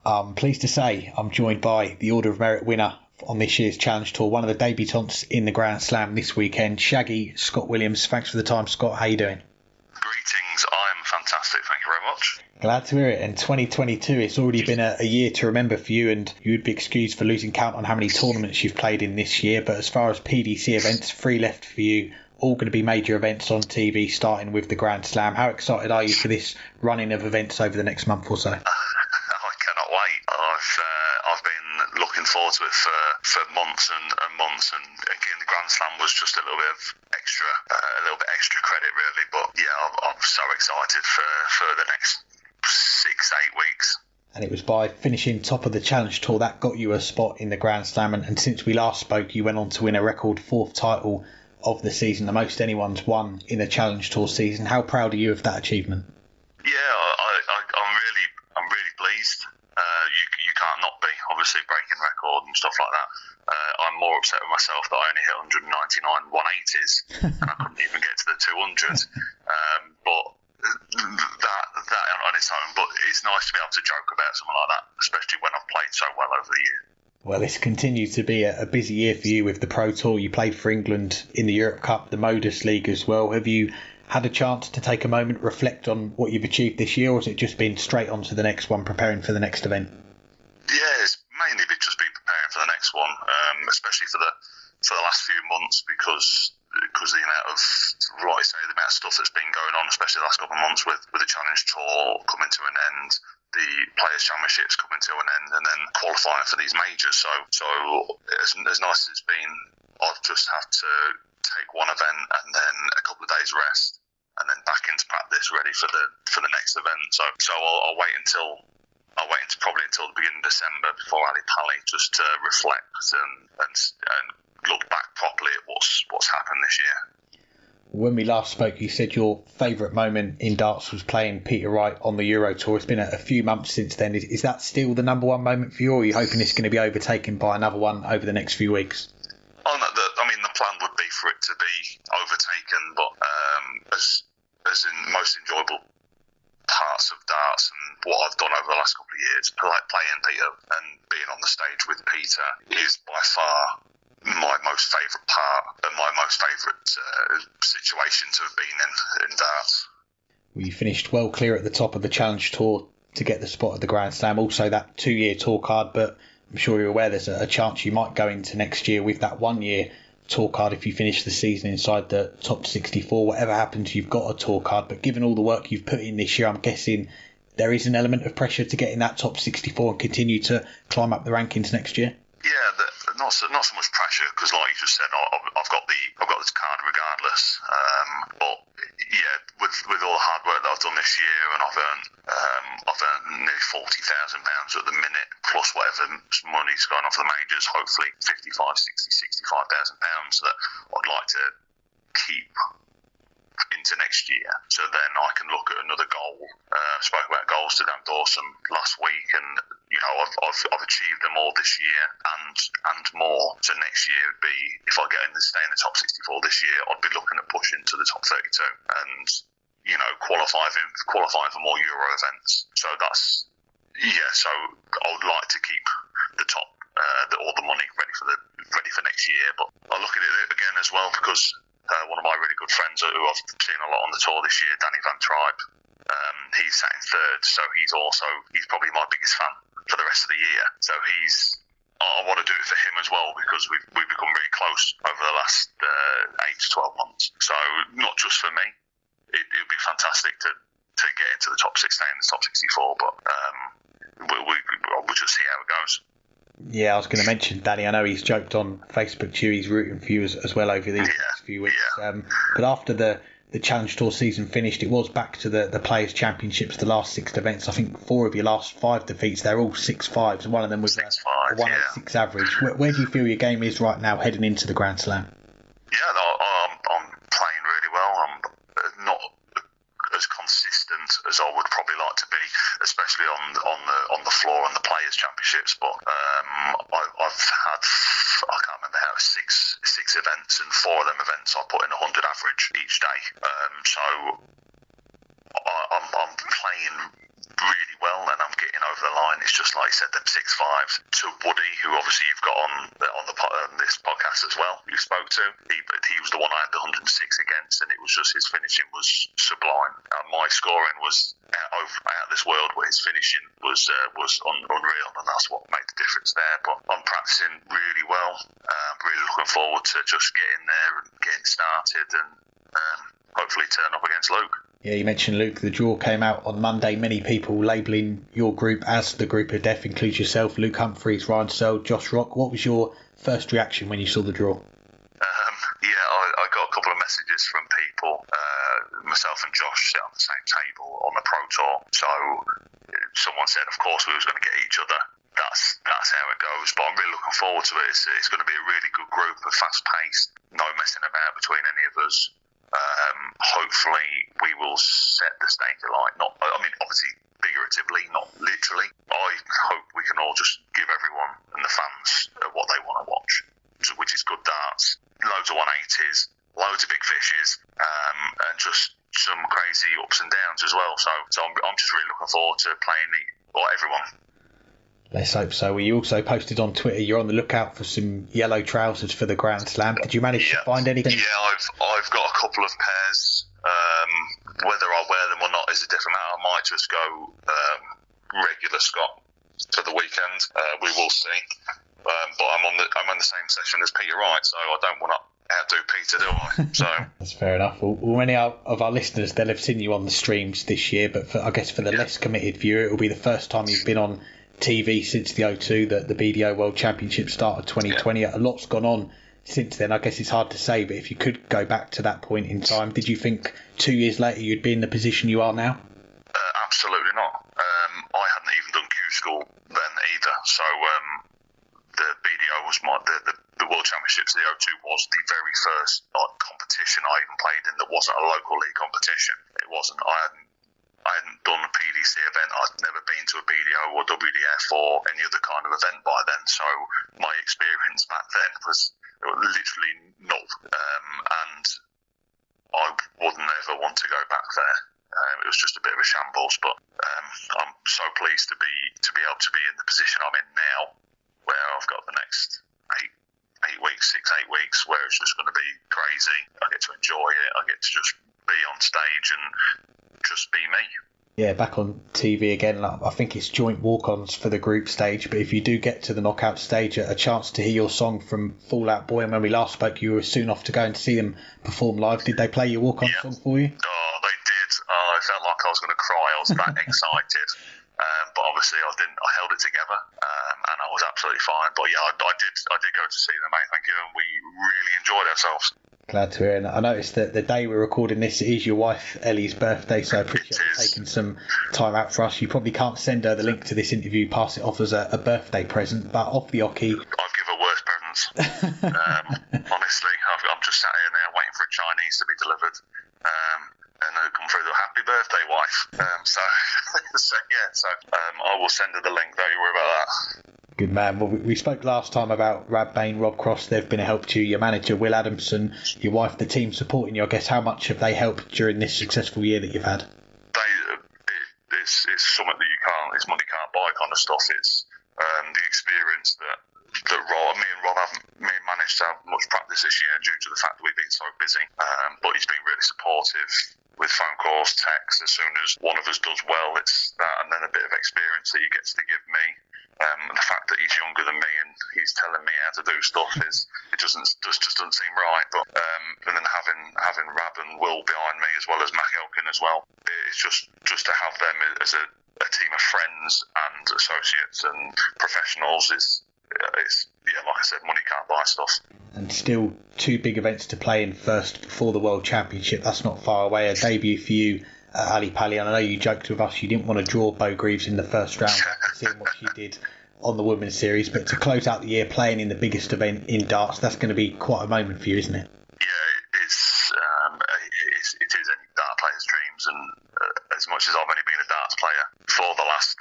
I'm pleased to say I'm joined by the Order of Merit winner on this year's Challenge Tour, one of the debutants in the Grand Slam this weekend, Shaggy Scott Williams. Thanks for the time, Scott. How you doing? Greetings, I'm fantastic, thank you very much. Glad to hear it. And 2022, it's already been a year to remember for you, and you would be excused for losing count on how many tournaments you've played in this year. But as far as PDC events, 3 left for you, all going to be major events on TV, starting with the Grand Slam. How excited are you for this running of events over the next month or so? I cannot wait. I've been looking forward to it for months and months, and again the Grand Slam was just a little bit extra credit really. But yeah, I'm so excited for the next 6-8 weeks. And it was by finishing top of the Challenge Tour that got you a spot in the Grand Slam. And since we last spoke, you went on to win a record 4th title of the season, the most anyone's won in a Challenge Tour season. How proud are you of that achievement? Yeah, I'm really pleased. You can't not be, obviously breaking record and stuff like that. I'm more upset with myself that I only hit 199 180s and I couldn't even get to the 200. But that on its own. But it's nice to be able to joke about something like that, especially when I've played so well over the year. Well, it's continued to be a busy year for you with the Pro Tour. You played for England in the Europe Cup, the Modus League as well. Have you had a chance to take a moment, reflect on what you've achieved this year, or has it just been straight on to the next one, preparing for the next event? Yeah, it's mainly just been preparing for the next one, especially for the last few months because the amount of the amount of stuff that's been going on, especially the last couple of months with the Challenge Tour coming to an end, the Players Championships coming to an end, and then qualifying for these majors. So as nice as it's been, I've just had to take one event and then a couple of days rest, and then back into practice, ready for the next event. So I'll wait until probably until the beginning of December before Ali Pali, just to reflect and look back properly at what's happened this year. When we last spoke, you said your favourite moment in darts was playing Peter Wright on the Euro Tour. It's been a few months since then. Is that still the number one moment for you, or are you hoping it's going to be overtaken by another one over the next few weeks? The plan would be for it to be overtaken, but as in most enjoyable parts of darts and what I've done over the last couple of years, playing Peter and being on the stage with Peter is by far my most favourite part and my most favourite situation to have been in darts. Well, you finished well clear at the top of the Challenge Tour to get the spot at the Grand Slam, also that 2-year tour card, but I'm sure you're aware there's a chance you might go into next year with that 1-year tour card if you finish the season inside the top 64. Whatever happens, you've got a tour card, but given all the work you've put in this year, I'm guessing there is an element of pressure to get in that top 64 and continue to climb up the rankings next year. Yeah, not so much pressure because, like you just said, I've got this card regardless. But yeah, with all the hard work that I've done this year, and I've earned nearly £40,000 at the minute, plus whatever money's going on for the majors. Hopefully, 65,000, 60,000, 65,000 that I'd like to keep into next year, so then I can look at another goal. Spoke about goals to Dan Dawson last week, and I've achieved them all this year and more. So next year would be, if I get in to stay in the top 64 this year, I'd be looking at pushing to the top 32 and qualifying for more Euro events. So that's So I would like to keep the top all the money ready for next year, but I look at it again as well because one of my really good friends who I've seen a lot on the tour this year, Danny Van Tribe, he's sat in 3rd, so he's probably my biggest fan for the rest of the year. So I want to do it for him as well because we've become really close over the last 8 to 12 months. So not just for me, it would be fantastic to get into the top 16 and the top 64, but we'll just see how it goes. Yeah, I was going to mention Danny. I know he's joked on Facebook to you. He's rooting for you as well over these next few weeks. Yeah. But after the Challenge Tour season finished, it was back to the Players Championships, the last 6 events. I think 4 of your last 5 defeats, they're all 6-5s. One of them was a 106 average. Where do you feel your game is right now heading into the Grand Slam? Yeah, I'm playing really well. I'm not as consistent as I would probably like to be, especially on the floor and the Players Championships. But I've had, I can't remember how, six events, and 4 of them events I put in 100 average each day. So I'm playing really well. well, and I'm getting over the line. It's just like you said, them 6'5s to Woody, who obviously you've got on this podcast as well. You spoke to. He was the one I had the 106 against, and it was just his finishing was sublime. My scoring was out of this world, where his finishing was unreal, and that's what made the difference there. But I'm practicing really well. I'm really looking forward to just getting there and getting started, and hopefully turn up against Luke. Yeah, you mentioned Luke. The draw came out on Monday. Many people labelling your group as the group of death includes yourself, Luke Humphreys, Ryan Searle, Josh Rock. What was your first reaction when you saw the draw? I got a couple of messages from people. Myself and Josh sit on the same table on the Pro Tour. So someone said, of course, we was going to get each other. That's how it goes. But I'm really looking forward to it. It's going to be a really good group, a fast paced, no messing about between any of us. Hopefully we will set the stage alight. Obviously figuratively, not literally. I hope we can all just give everyone and the fans what they want to watch, which is good darts, loads of 180s, loads of big fishes, and just some crazy ups and downs as well. So I'm just really looking forward to playing everyone. Let's hope so. Well, you also posted on Twitter you're on the lookout for some yellow trousers for the Grand Slam. Did you manage to find anything? Yeah, I've got a couple of pairs. Whether I wear them or not is a different matter. I might just go regular Scott for the weekend. We will see. But I'm on the same session as Peter Wright, so I don't want to outdo Peter, do I? So that's fair enough. Well, many of our listeners, they'll have seen you on the streams this year, but I guess for the less committed viewer, it will be the first time you've been on TV since the 02, the BDO World Championship started 2020. A lot's gone on since then. I guess it's hard to say, but if you could go back to that point in time, did you think 2 years later you'd be in the position you are now? Absolutely not. I hadn't even done Q school then either, so the BDO was the World Championships. The 02 was the very first competition I even played in that wasn't a local league competition. It wasn't. I hadn't done a PDC event. I'd never been to a BDO or WDF or any other kind of event by then. So my experience back then was literally null. And I wouldn't ever want to go back there. It was just a bit of a shambles. But I'm so pleased to be able to be in the position I'm in now, where I've got the next 8 weeks, 8 weeks, where it's just going to be crazy. I get to enjoy it. I get to just be on stage and just be me. Yeah, back on TV again. I think it's joint walk-ons for the group stage, but if you do get to the knockout stage, a chance to hear your song from Fallout Boy. And when we last spoke, you were soon off to go and see them perform live. Did they play your walk-on song for you? Oh, they did. I felt like I was going to cry. I was that excited. But obviously I didn't. I held it together, and I was absolutely fine. But yeah, I did go to see them, mate. Thank you, and we really enjoyed ourselves. Glad to hear. And I noticed that the day we're recording this, it is your wife Ellie's birthday, so I appreciate you taking some time out for us. You probably can't send her the link to this interview, pass it off as a birthday present, but off the hockey. I've given her worse presents. Honestly, I'm just sat here now waiting for a Chinese to be delivered. And then come through the happy birthday, wife. I will send her the link. Don't you worry about that. Good man. Well, we spoke last time about Rab Bain, Rob Cross. They've been a help to you. Your manager, Will Adamson, your wife, the team supporting you. I guess how much have they helped during this successful year that you've had? It's something that it's money can't buy kind of stuff. It's the experience that me and Rob haven't managed to have much practice this year due to the fact that we've been so busy. But he's been really supportive with phone calls, texts. As soon as one of us does well, it's that, and then a bit of experience that he gets to give me. The fact that he's younger than me and he's telling me how to do stuff just doesn't seem right. But and then having Rab and Will behind me as well as Mac Elkin as well, it's just to have them as a team of friends and associates and professionals. It's like I said, money can't buy stuff. And still 2 big events to play in first before the World Championship. That's not far away. A debut for you at Ali Pali. And I know you joked with us you didn't want to draw Bo Greaves in the first round after seeing what she did on the Women's Series. But to close out the year playing in the biggest event in darts, that's going to be quite a moment for you, isn't it? Yeah, it is any dart player's dreams. And as much as I've only been a darts player for the last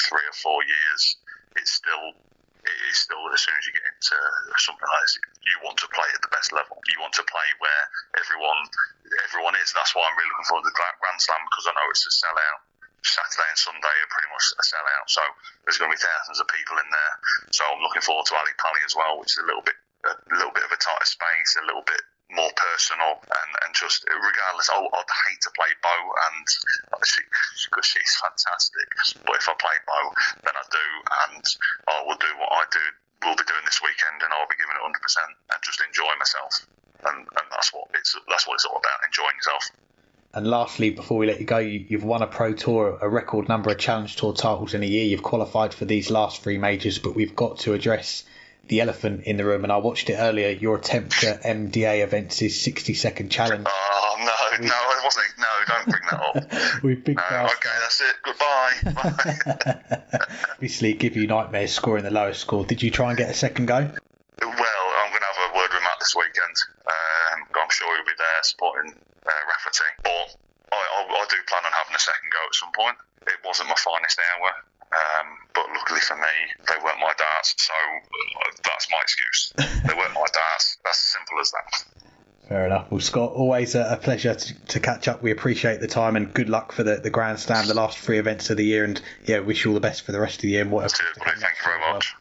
3 or 4 years, it is still as soon as you get into something like this, you want to play at the best level. You want to play where everyone is. That's why I'm really looking forward to the Grand Slam, because I know it's a sellout Saturday and Sunday are pretty much a sellout. So there's going to be thousands of people in there. So I'm looking forward to Ali Pali as well, which is a little bit of a tighter space, a little bit more personal, and just regardless, I'd hate to play Bo, and because she's fantastic. But if I play Bo, then I do, and I will do what I will be doing this weekend, and I'll be giving it 100% and just enjoy myself. And that's what it's all about, enjoying yourself. And lastly, before we let you go, you've won a Pro Tour, a record number of Challenge Tour titles in a year. You've qualified for these last 3 majors, but we've got to address the elephant in the room, and I watched it earlier. Your attempt at MDA events is 60-second challenge. Oh no, it wasn't. No, don't bring that up. We've big okay, that's it. Goodbye. Bye. Obviously, give you nightmares scoring the lowest score. Did you try and get a second go? Well, I'm going to have a word with Matt this weekend. I'm sure he'll be there supporting Rafferty. But I do plan on having a second go at some point. It wasn't my finest hour. But luckily for me, they weren't my darts, so that's my excuse. They weren't my darts. That's as simple as that. Fair enough. Well, Scott, always a pleasure to catch up. We appreciate the time, and good luck for the Grand Slam, the last 3 events of the year, and wish you all the best for the rest of the year and whatever. Cheers, buddy. Thank you very much.